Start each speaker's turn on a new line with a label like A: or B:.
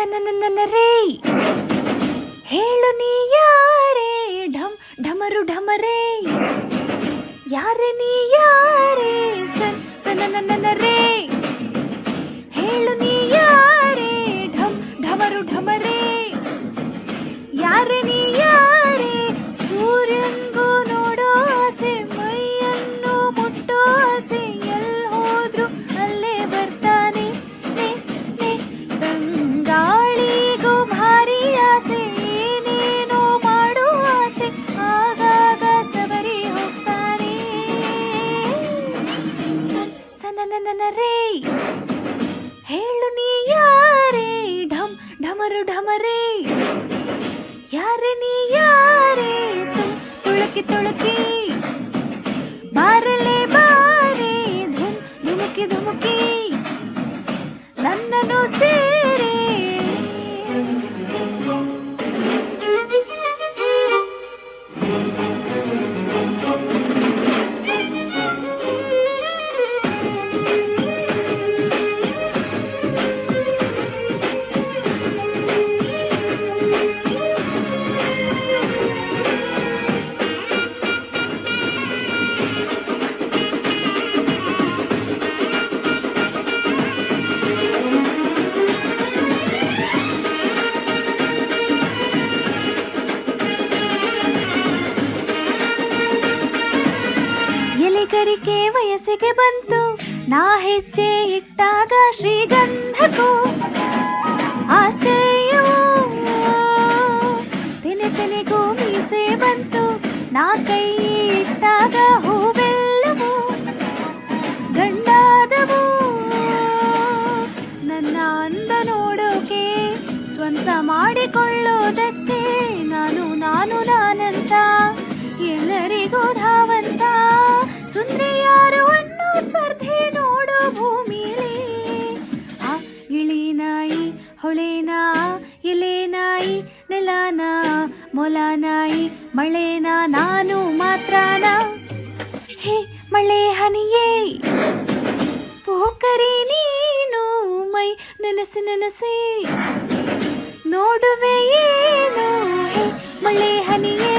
A: ಸನನನ ರೇ ಹೇಳು ನೀ ಯಾರೇ ಢಮ್ ಢಮರು ಢಮರೇ ಯಾರೆ ನೀ ಯಾರೇ ಸನನನ ರೇ ಹೇಳು ನೀ ಯಾರೇ ಢಮ್ ಢಮರು ಢಮರೇ ಯಾರೆ ನೀ ಯಾರೇ ಸೂರ್ಯಂಗೂ ನೋಡೋ ಆಸೆ ಮೈಯನ್ನು ಮುಟ್ಟೋ ಆಸೆ ಎಲ್ಲಿ ಹೋದ್ರು ಅಲ್ಲೇ ಬರ್ತಾನೆ ತಂಗಾಳಿಗೂ ಭಾರಿ ಆಸೆ ಏನೇನೋ ಮಾಡೋ ಆಸೆ ಆಗಾಗ ಸವರಿ ಹೋಗ್ತಾನೆ ಸನನನ ರೇ ಹೇಳು ನೀ ಯಾರೇ ಢಮ್ ಢಮರು ಢಮರೇ ಯಾರೆ ನೀ ಯಾರೇ ತುಳುಕಿ ತುಳುಕಿ ಬಾರಲೆ ಬಾರೆ ಧುಮ್ ಧುಮುಕಿ ಧುಮುಕಿ ನನ್ನನ್ನು ಸೇರೆ ಎಲೆಗರಿಕೆ ವಯಸ್ಸಿಗೆ ಬಂತು ನಾ ಹೆಜ್ಜೆ ಇಟ್ಟಾಗ ಶ್ರೀಗಂಧಕ್ಕೂ ಆಶ್ಚರ್ಯವೋ ತೆನೆ ತೆನೆಗೂ ಮೀಸೆ ಬಂತು ನಾ ಕೈ ಇಟ್ಟಾಗ ಹೂವೆಲ್ಲವೂ ಗಂಡಾದವು ನನ್ನ ಅಂದ ನೋಡೋಕೆ ಸ್ವಂತ ಮಾಡಿಕೊಳ್ಳೋದಕ್ಕೆ ನಾನು ನಾನಂತ ಎಲ್ಲರಿಗೂ ಧಾವಂತ ಸುಂದ್ರಿ ಯಾರು ಅನ್ನೋ ಸ್ಪರ್ಧೆ ನೋಡೋ ಭೂಮಿಲಿ ಆ ಇಳಿನಾಯಿ ಹೊಳೆನಾ ಎಲೆನಾಯಿ ನೆಲನ ಮೊಲನಾಯಿ ಮಳೆನಾ ನಾನು ಮಾತ್ರನ ಹೇ ಮಳೆ ಹನಿಯೇ ಪೋಕರಿ ನೀನು ಮೈ ನೆನಸಿ ನೋಡುವೆ ಏನು ಹೇ ಮಳೆ ಹನಿಯೇ